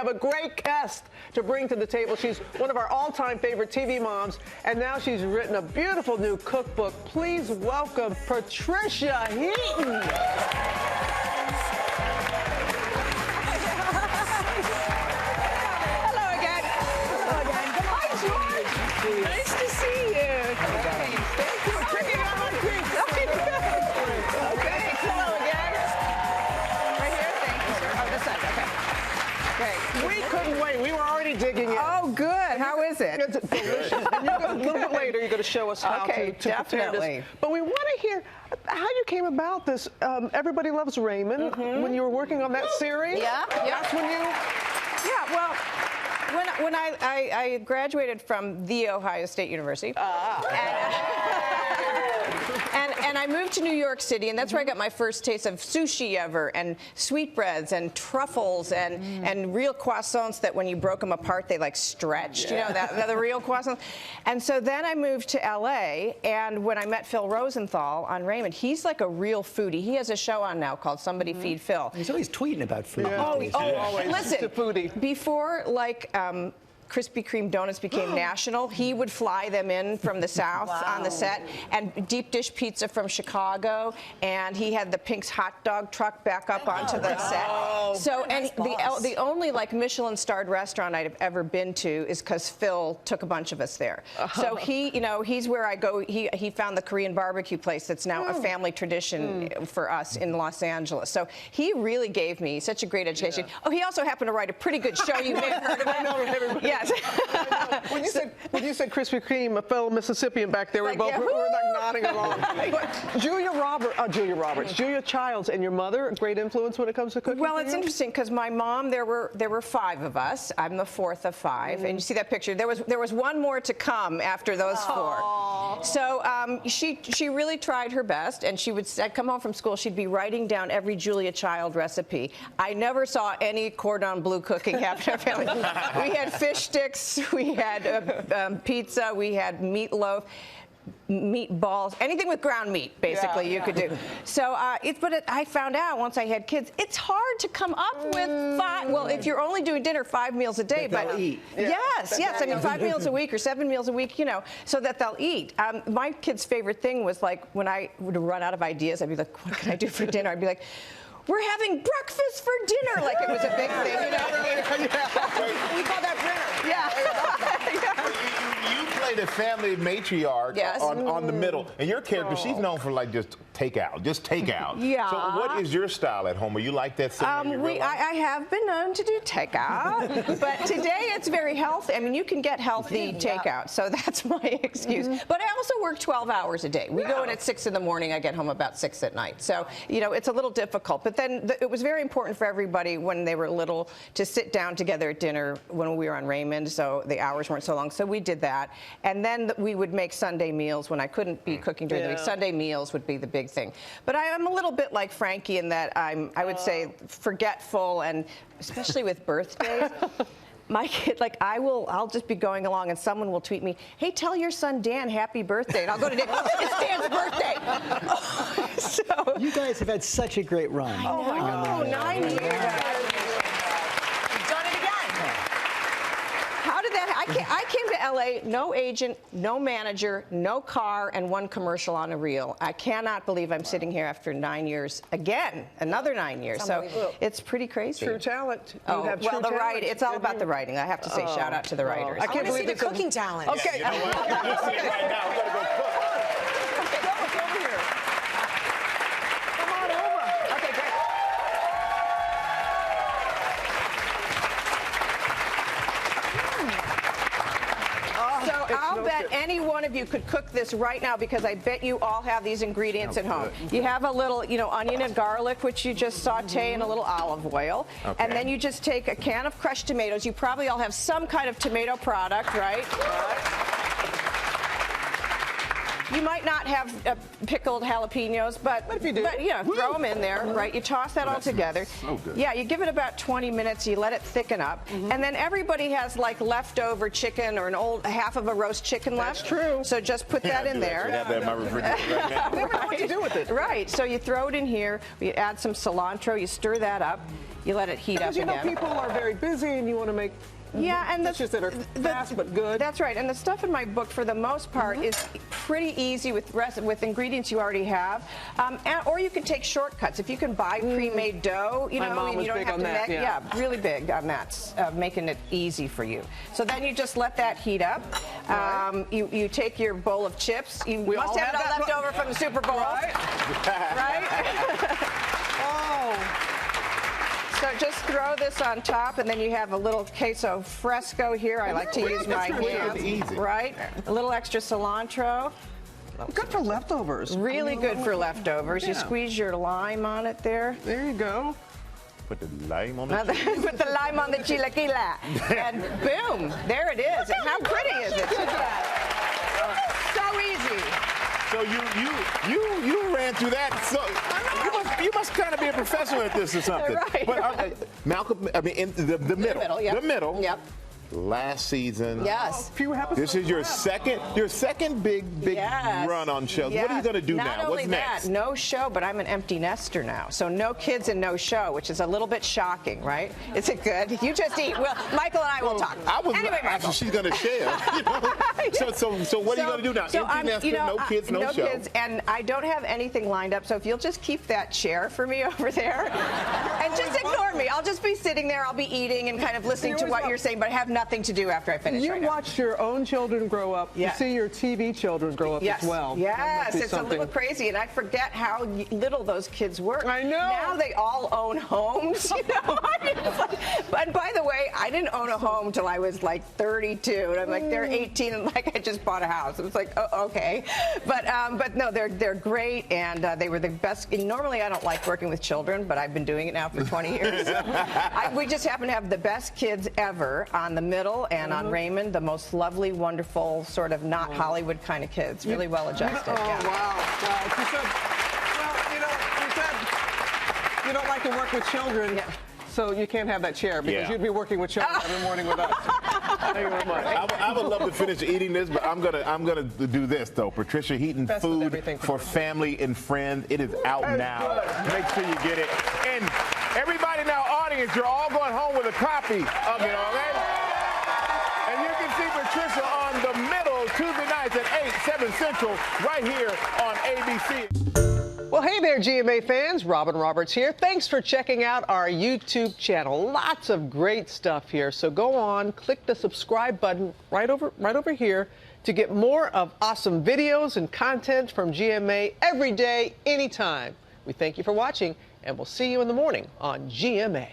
have a great guest to bring to the table. She's one of our all-time favorite TV moms, and now she's written a beautiful new cookbook. Please welcome Patricia Heaton. Hello again. Hi, George. Nice to see you. Thank you for tricking out my creek. Okay, hello again. Right here, thank you, sir. Oh, this side, okay. Great. We couldn't wait. We were already digging in. Oh, good. How is it? It's delicious. And a little bit later, you're going to show us how to prepare definitely. this. But we want to hear how you came about this. Everybody Loves Raymond. When you were working on that series. Yeah. That's when you. Yeah, well, when I graduated from The Ohio State University, and I moved to New York City, and that's where I got my first taste of sushi ever, and sweetbreads, and truffles, and real croissants that when you broke them apart, they like stretched, you know, the real croissants. And so then I moved to LA, and when I met Phil Rosenthal on Raymond, he's like a real foodie. He has a show on now called Somebody Feed Phil. He's always tweeting about food. Yeah. Oh, listen, He's a foodie. before like Krispy Kreme donuts became national, he would fly them in from the South on the set, and deep dish pizza from Chicago, and he had the Pink's hot dog truck back up onto the set. So, and the only like Michelin-starred restaurant I've ever been to is because Phil took a bunch of us there. So he, you know, he's where I go. He found the Korean barbecue place that's now a family tradition for us in Los Angeles. So he really gave me such a great education. Oh, he also happened to write a pretty good show. You may have heard of it. Yes. When you said Krispy Kreme, a fellow Mississippian back there, we were like nodding along. But Julia Childs and your mother, a great influence when it comes to cooking. Well, it's interesting because my mom, there were 5 of us. I'm the 4th of 5, and you see that picture. There was one more to come after those 4. So she really tried her best, and I'd come home from school, she'd be writing down every Julia Child recipe. I never saw any cordon bleu cooking happen in our family. We had fish sticks, we had pizza, we had meatloaf, meatballs, anything with ground meat, basically, you could do. So, I found out once I had kids, it's hard to come up with 5, well, if you're only doing dinner 5 meals a day, but yes, I mean 5 meals a week or 7 meals a week, you know, so that they'll eat. My kids' favorite thing was like when I would run out of ideas, I'd be like, what can I do for dinner? I'd be like, we're having breakfast for dinner, like it was a big thing, you know? We call that dinner. Yeah. You play the family matriarch on the middle, and your character, she's known for like just take out. Yeah. So what is your style at home? Are you like that? I have been known to do takeout, but today it's very healthy. I mean, you can get healthy takeout, so that's my excuse. But I also work 12 hours a day. We go in at 6 in the morning. I get home about 6 at night. So, you know, it's a little difficult. But then it was very important for everybody when they were little to sit down together at dinner when we were on Raymond, so the hours weren't so long. So we did that. And then we would make Sunday meals when I couldn't be cooking during the week. Sunday meals would be the big thing. But I'm a little bit like Frankie in that I would say forgetful, and especially with birthdays. My kid, like I'll just be going along and someone will tweet me, hey, tell your son Dan happy birthday. And I'll go to Dan, it's Dan's birthday. So, you guys have had such a great run. Oh my God, 9 years. I came to LA, no agent, no manager, no car, and 1 commercial on a reel. I cannot believe I'm sitting here after 9 years again, another 9 years. So it's pretty crazy. True talent. It's all about the writing. I have to say, shout out to the writers. I can't believe the cooking talent. Okay. You know what? We'll see it right now. We're gonna go cook. Over here. Come on over. Okay, great. So I'll bet any one of you could cook this right now because I bet you all have these ingredients at home. You have a little, you know, onion and garlic, which you just saute in a little olive oil. Okay. And then you just take a can of crushed tomatoes. You probably all have some kind of tomato product, right? You might not have pickled jalapenos, but if you do, throw them in there, right? You toss that all together. So good. Yeah, you give it about 20 minutes. You let it thicken up, and then everybody has like leftover chicken or an old half of a roast chicken left. That's true. So just put that in there. I have that in my refrigerator right now. I never know what to do with it. Right. So you throw it in here. You add some cilantro. You stir that up. You let it heat up Because you know again. people are very busy and you want to make and dishes that are fast but good. That's right. And the stuff in my book, for the most part, is pretty easy with ingredients you already have. Or you can take shortcuts. If you can buy pre-made dough, My mom and was you don't big have on to that, make, yeah. really big on that, making it easy for you. So then you just let that heat up. You take your bowl of chips. You must have it all left over from the Super Bowl. Right? Oh. So just throw this on top, and then you have a little queso fresco here. I like to use my hands. Easy. Right? A little extra cilantro. Good for leftovers. Really good for leftovers. You Yeah. squeeze your lime on it there. There you go. Put the lime on it. Put the lime on the chilaquila. And boom, there it is. And how pretty is it? So easy. So you ran through that. So you must kind of be a professional at this or something. Right. But Malcolm, I mean, in the middle. Yep. The middle. Yep. Last season. Yes. Few episodes This is your left. second big Yes. run on shows. Yes. What are you going to do Not now? only What's next? that, no show, but I'm an empty nester now. So no kids and no show, which is a little bit shocking, right? Is it good? You just eat. Well, Michael and I will talk. Anyway, Michael. Actually, she's going to share. You know? So what are you going to do now? Empty nester, no kids, no show. Kids, and I don't have anything lined up. So if you'll just keep that chair for me over there, and just ignore me. I'll just be sitting there. I'll be eating and kind of listening to what you're saying, but I have nothing to do after I finish. You right now. watch your own children grow up. Yeah. You see your TV children grow up Yes. as well. Yes, That must be it's something. a little crazy, and I forget how little those kids were. I know. Now they all own homes. You know, it's like, and by the way, I didn't own a home till I was like 32, and I'm like, they're 18, and like I just bought a house. It was like, oh, okay, but no, they're great, and they were the best. And normally, I don't like working with children, but I've been doing it now for 20 years. We just happen to have the best kids ever on the middle and on Raymond, the most lovely, wonderful, sort of not Hollywood kind of kids, really well adjusted. Oh, Yeah. wow. She said, well, you said you don't like to work with children, so you can't have that chair because you'd be working with children every morning with us. Thank you very much. I would love to finish eating this, but I'm gonna do this though. Patricia Heaton, Best of Food everything. for Family and Friends. It is out now. Make sure you get it. And everybody in our audience, you're all going home with a copy of it, all right? And you can see Patricia on The Middle Tuesday nights at 8, 7 Central, right here on ABC. Well, hey there, GMA fans. Robin Roberts here. Thanks for checking out our YouTube channel. Lots of great stuff here. So go on, click the subscribe button right over here to get more of awesome videos and content from GMA every day, anytime. We thank you for watching, and we'll see you in the morning on GMA.